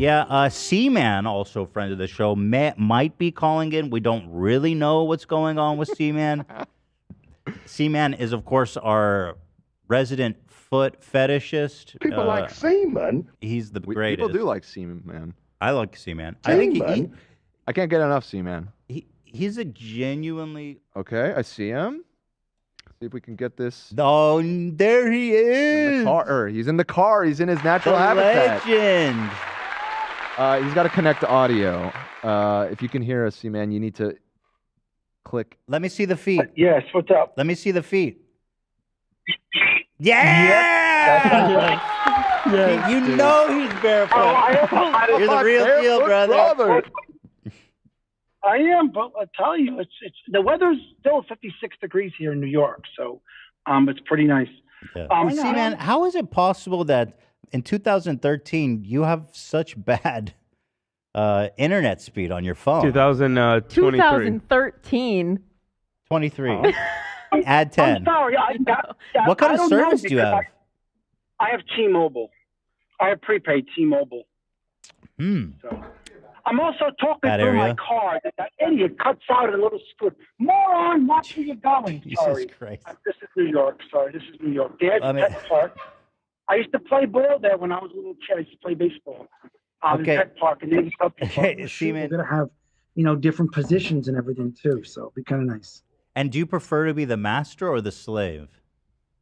Yeah, CMan, also a friend of the show, might be calling in. We don't really know what's going on with CMan. CMan is, of course, our resident foot fetishist. People like CMan. He's the greatest. People do like CMan. I like CMan. I think I can't get enough CMan. He's a genuinely... Okay, I see him. See if we can get this. Oh, there he is. He's in the car. He's in his natural habitat. Legend. He's got to connect to audio. If you can hear us, CMan, you need to click. Let me see the feet. Yes, what's up? Let me see the feet. Yeah! Yes. You know he's barefoot. You're the real deal, brother. I am, but I tell you, it's the weather's still 56 degrees here in New York, so it's pretty nice. Yeah. See, man, how is it possible that in 2013 you have such bad internet speed on your phone? 2013. 23. Add 10. I'm sorry. What kind of service do you have? I have T-Mobile. I have prepaid T-Mobile. So. I'm also talking through my car. That idiot cuts out a little scoot. Moron, watch where you're going. Sorry. Jesus Christ. This is New York. Sorry, this is New York. Pet Park. I used to play ball there when I was a little kid. I used to play baseball. In Pet Park, and they used to We're gonna have, different positions and everything too. So it'd be kind of nice. And do you prefer to be the master or the slave?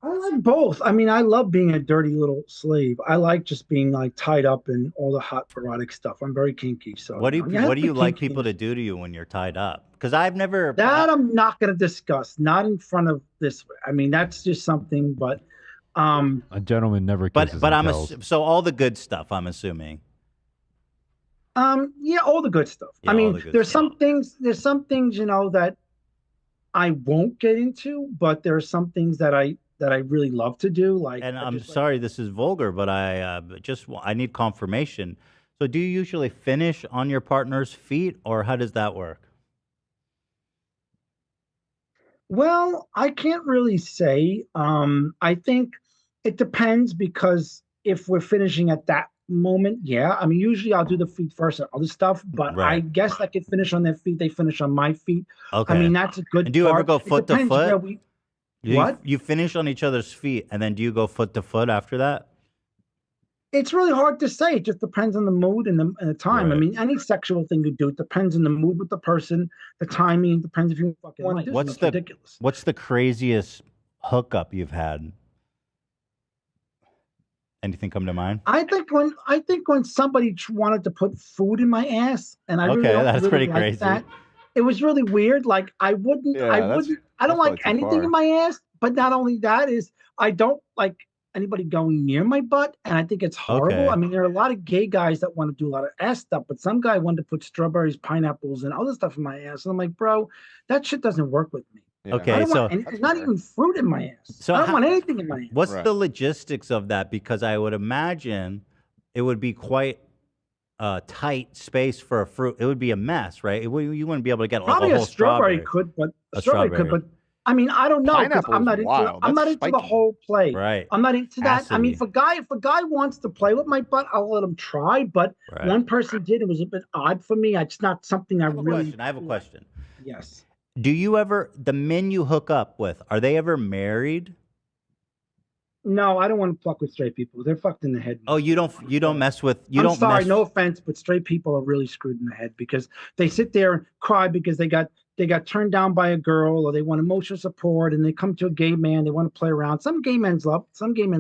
I like both. I mean, I love being a dirty little slave. I like just being like tied up in all the hot erotic stuff. I'm very kinky. So what do you like people to do to you when you're tied up? Because I've never I'm not going to discuss. Not in front of this. I mean, that's just something. But a gentleman never kisses. But so all the good stuff. I'm assuming. Yeah, all the good stuff. Yeah, I mean, there's some things that I won't get into, but there are some things that I really love to do. And I'm sorry, this is vulgar, but I need confirmation. So do you usually finish on your partner's feet, or how does that work? Well, I can't really say. I think it depends, because if we're finishing at that moment, yeah. I mean, usually I'll do the feet first and other stuff, but I guess I could finish on their feet. They finish on my feet. Okay. I mean, that's a good. And do you ever go foot to foot? What? You finish on each other's feet, and then do you go foot to foot after that? It's really hard to say. It just depends on the mood and the time. Right. I mean, any sexual thing you do, it depends on the mood with the person, the timing. It depends if you fucking want to. What's the craziest hookup you've had? Anything come to mind? I think when somebody wanted to put food in my ass, and I really that's really pretty like crazy. That. It was really weird. Like I don't like anything in my ass, but not only that is I don't like anybody going near my butt, and I think it's horrible. Okay. I mean, there are a lot of gay guys that want to do a lot of ass stuff, but some guy wanted to put strawberries, pineapples, and other stuff in my ass, and I'm like, bro, that shit doesn't work with me. Yeah. Okay, there's not even fruit in my ass. So I don't want anything in my ass. What's the logistics of that? Because I would imagine it would be quite tight space for a fruit. It would be a mess, right? You wouldn't be able to get probably a whole a strawberry could, but I mean, I don't know, because I'm not into the whole play. Right. I'm not into that. I mean, if a guy wants to play with my butt, I'll let him try. But one person did. It was a bit odd for me. It's not something I have a question. Yes. Do you ever, the men you hook up with, are they ever married? No, I don't want to fuck with straight people. They're fucked in the head. Oh, you don't mess with. I'm sorry, no offense, but straight people are really screwed in the head, because they sit there and cry because they got turned down by a girl, or they want emotional support, and they come to a gay man, they want to play around. Some gay men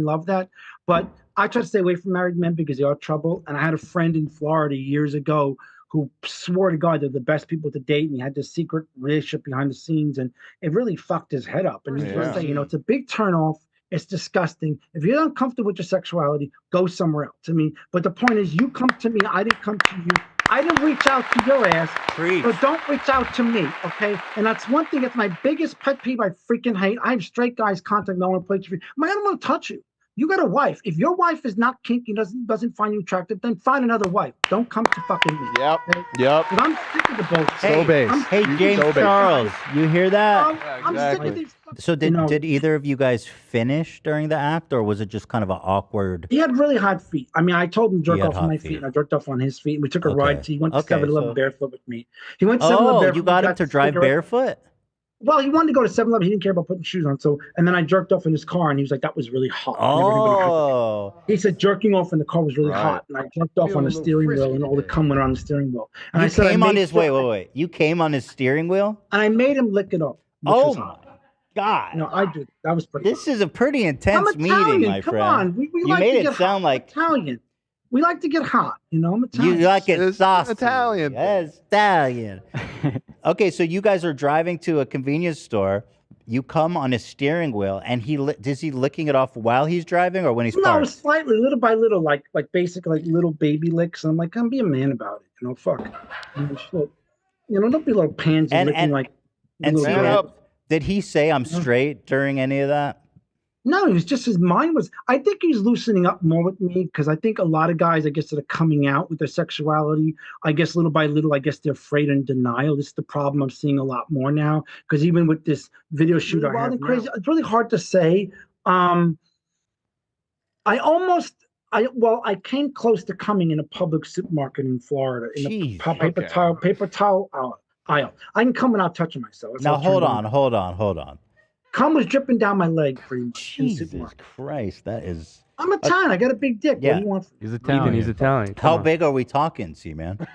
love that, but I try to stay away from married men because they are trouble. And I had a friend in Florida years ago who swore to God they're the best people to date, and he had this secret relationship behind the scenes, and it really fucked his head up. And he's just saying, it's a big turnoff. It's disgusting. If you're uncomfortable with your sexuality, go somewhere else. I mean, but the point is, you come to me, I didn't come to you. I didn't reach out to your ass, so don't reach out to me, okay? And that's one thing. That's my biggest pet peeve. I freaking hate. I have straight guys contact me. I want to play with you. I don't want to touch you. You got a wife. If your wife is not kinky, doesn't find you attractive, then find another wife. Don't come to fucking me. Yep. Okay? Yep. But I'm sick of the bullshit. So base. Hey, James Charles, you hear that? I'm sick of these. So did either of you guys finish during the act, or was it just kind of an awkward? He had really hot feet. I mean, I told him to jerk He had off on hot my feet. feet, and I jerked off on his feet. And we took a Okay. ride. He went to Okay, 7-Eleven so- barefoot with me. He went to 7-Eleven barefoot. You got him to drive barefoot? Well, he wanted to go to 7-Eleven. He didn't care about putting shoes on. So, and then I jerked off in his car, and he was like, "That was really hot." Oh. He said jerking off in the car was really Right. hot, and I jerked off on the steering wheel, and all the cum went on the steering wheel. And You I said, came on his sure- wait. You came on his steering wheel? And I made him lick it up. which Oh was my hot. God! No, I did. That was pretty. This is a pretty intense I'm Italian. meeting, my Come friend. on, we you like made to it get sound hot. like Italian. We like to get hot. I'm Italian. you like it It's saucy. Italian. Yes, Italian. Okay, so you guys are driving to a convenience store. You come on his steering wheel, and is he licking it off while he's driving, or when he's No, parked? slightly, little by little, like basically like little baby licks. And I'm like, I'm be a man about it. Fuck. Don't be little pansy looking like. And little see, girl. did he say I'm straight during any of that? No, he was just his mind was. I think he's loosening up more with me because I think a lot of guys, I guess, that are coming out with their sexuality, I guess little by little, I guess they're afraid and denial. This is the problem I'm seeing a lot more now because even with this video shoot, I have crazy. It's really hard to say. I came close to coming in a public supermarket in Florida in a paper towel aisle. I can come without touching myself. That's Now how turned hold on. Cum was dripping down my leg pretty much. Jesus Christ, that is. I'm Italian. I got a big dick. Yeah. What do you want? He's Italian. He's Italian. How big are we talking, CMan?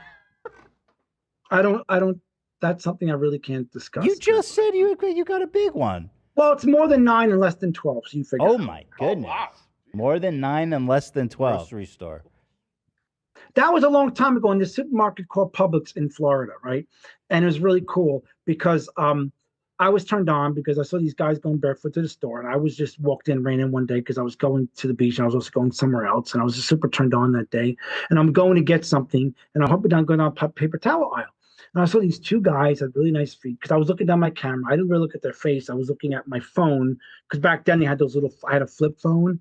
I don't. That's something I really can't discuss. You just said you got a big one. Well, it's more than 9 and less than 12. So you figure. Oh my goodness. More than 9 and less than 12. Grocery store. That was a long time ago in this supermarket called Publix in Florida, right? And it was really cool because I was turned on because I saw these guys going barefoot to the store, and I was just ran in one day because I was going to the beach and I was also going somewhere else, and I was just super turned on that day. And I'm going to get something, and I'm hoping down going down paper towel aisle. And I saw these 2 guys had really nice feet because I was looking down my camera. I didn't really look at their face. I was looking at my phone because back then they had I had a flip phone.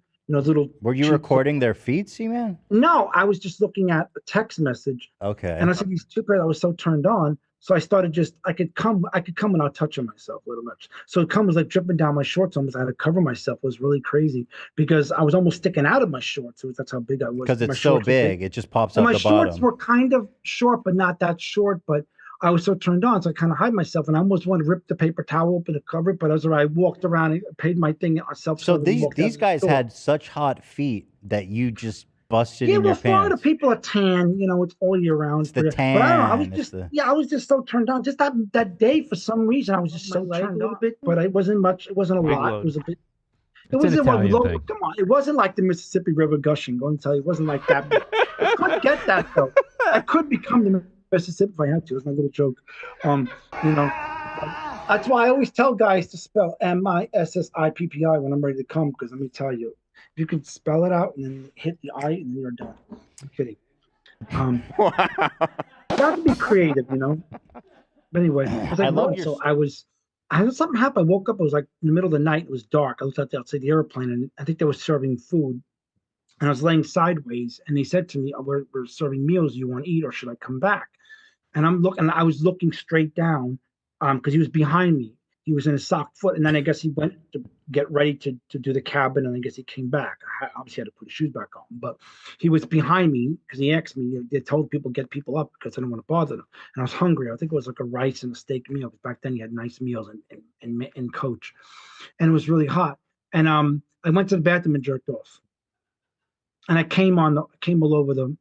Were you recording their feet, CMan? No, I was just looking at a text message. Okay. And I said these 2 pairs. I was so turned on, so I started I could come without touching myself a little much. So cum was like dripping down my shorts almost. I had to cover myself. It was really crazy because I was almost sticking out of my shorts. That's how big I was. Because it's so big, it just pops out the bottom. My shorts were kind of short, but not that short. But I was so turned on, so I kind of hide myself, and I almost wanted to rip the paper towel open to cover it, but as I walked around and paid my thing myself. So these guys had such hot feet that you just busted in your Florida pants. people are tan, it's all year round. It's the tan. But I don't know, I was just so turned on. Just that day, for some reason, I was just so turned on a bit, but it wasn't much. It wasn't a lot. It was a bit. It was low. Come on, it wasn't like the Mississippi River gushing. Go and tell you, it wasn't like that. I couldn't get that though. I could become the Mississippi if I had to. It's my little joke. That's why I always tell guys to spell MISSIPPI when I'm ready to come, because let me tell you, if you can spell it out and then hit the I and then you're done. I'm kidding. You have to be creative, But anyway, I had something happen. I woke up, it was like in the middle of the night, it was dark. I looked out outside the airplane and I think they were serving food. And I was laying sideways and they said to me, we're serving meals, you want to eat or should I come back? And I was looking straight down because he was behind me. He was in a sock foot. And then I guess he went to get ready to do the cabin. And I guess he came back. I obviously had to put his shoes back on. But he was behind me because he asked me. They told people get people up because I didn't want to bother them. And I was hungry. I think it was like a rice and a steak meal. Because back then he had nice meals in Coach. And it was really hot. And I went to the bathroom and jerked off. And I came all over the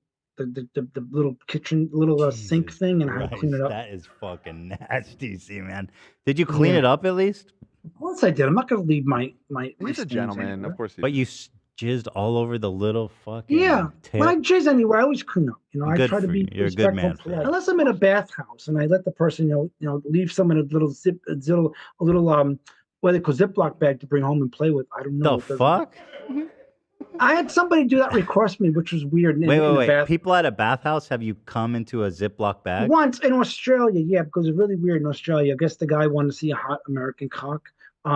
little kitchen, sink thing, and I had to clean it up. That is fucking nasty, CMan. Did you clean it up at least? Of course I did. I'm not going to leave my He's a gentleman, of course. But you jizzed all over the little fucking tip. When I jizz anywhere, I always clean up. I try to be You're a good man. Unless I'm in a bathhouse and I let the person, leave some in a little what they call Ziploc bag to bring home and play with. I don't know. The fuck? I had somebody do that request me, which was weird. Wait. People at a bathhouse have you come into a Ziploc bag? Once in Australia, yeah, because it's really weird in Australia. I guess the guy wanted to see a hot American cock,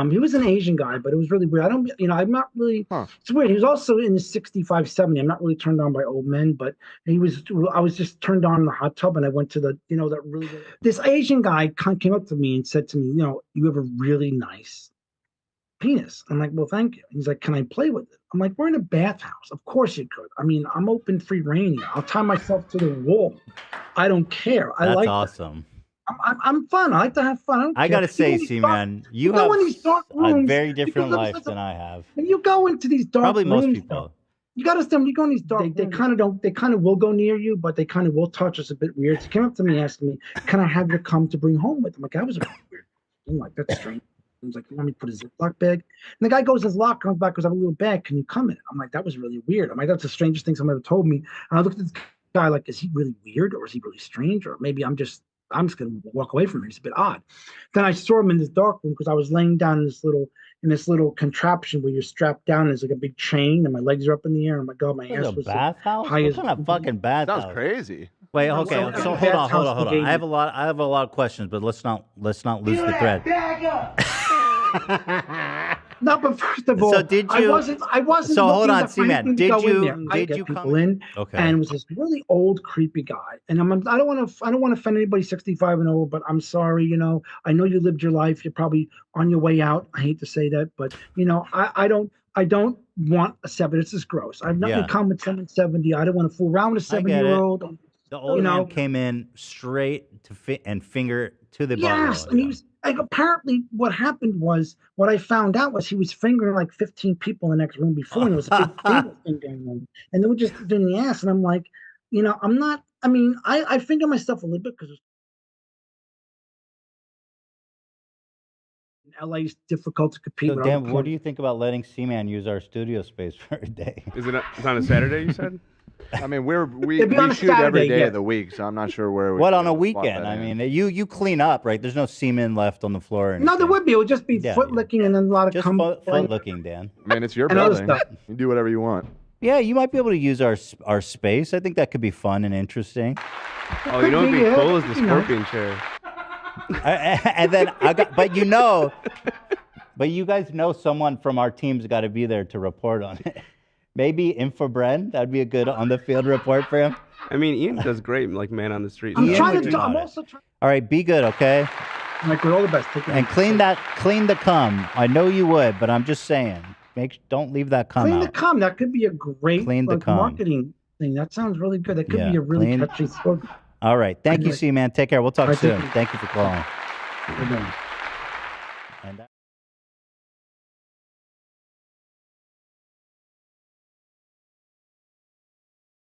He was an Asian guy, but it was really weird. I'm not really. It's weird. He was also in the 65, 70. I'm not really turned on by old men, but I was just turned on in the hot tub, and I went to that really. This Asian guy came up to me and said to me, you have a really nice penis. I'm like, well, thank you. He's like, can I play with it? I'm like, we're in a bathhouse. Of course you could. I mean, I'm open, free reign. I'll tie myself to the wall. I don't care. That's awesome. I'm fun. I like to have fun. I gotta say, CMan, you have a very different life than I have. When you go into these dark rooms, most people. You gotta understand, when you go in these dark rooms, they kind of will go near you, but they kind of will touch us a bit weird. So he came up to me, asked me, "Can I have your cum to bring home with him?" Like, that was a bit weird. I'm like, that's strange. He was like, "You want me to put a Ziploc bag?" And the guy goes in his locker, comes back, goes, "I have a little bag. Can you come in?" I'm like, that was really weird. I'm like, that's the strangest thing someone ever told me. And I looked at this guy like, is he really weird, or is he really strange, or maybe I'm just gonna walk away from him. He's a bit odd. Then I saw him in this dark room because I was laying down in this little contraption where you're strapped down. And there's like a big chain, and my legs are up in the air. Oh my god, my ass was bathhouse. What kind of fucking bathhouse? Sounds crazy. Wait, okay. So hold on. I have a lot of questions, but let's not lose the thread. No, but first of all, so did you? I wasn't. So hold on, CMan. Did you come in? Okay. And it was this really old, creepy guy. And I don't want to offend anybody 65 and over, but I'm sorry. I know you lived your life. You're probably on your way out. I hate to say that, but I don't want a 70. This is gross. I have nothing in common with someone 70. I don't want to fool around with a 70-year-old. The old man came in straight to and finger to the bottom. Yes, and he was like, apparently what happened was, what I found out was he was fingering like 15 people in the next room before, and it was a big thing going on, and they were just doing the ass, and I'm like, I'm not. I mean, I finger myself a little bit because LA is difficult to compete with. Dan, what do you think about letting CMan use our studio space for a day? It's on a Saturday, you said? I mean, we shoot every day of the week, so I'm not sure where. What on a weekend? I mean, you clean up, right? There's no semen left on the floor. No, there would be. It would just be foot licking and then a lot of just foot licking, Dan. I mean, it's your building. You do whatever you want. Yeah, you might be able to use our space. I think that could be fun and interesting. Oh, you know what'd be cool is the scorpion chair. And then but you guys know someone from our team's got to be there to report on it. Maybe Infobren, that'd be a good on-the-field report for him. I mean, Ian does great, like man on the street. I'm also trying. All right, be good, okay? Like, with all the best. And clean the cum. I know you would, but I'm just saying, don't leave that cum out. Clean the cum. That could be a great marketing thing. That sounds really good. That could be a really catchy slogan. All right, thank you, CMan. Take care. We'll talk soon. Thank you for calling. Good night. And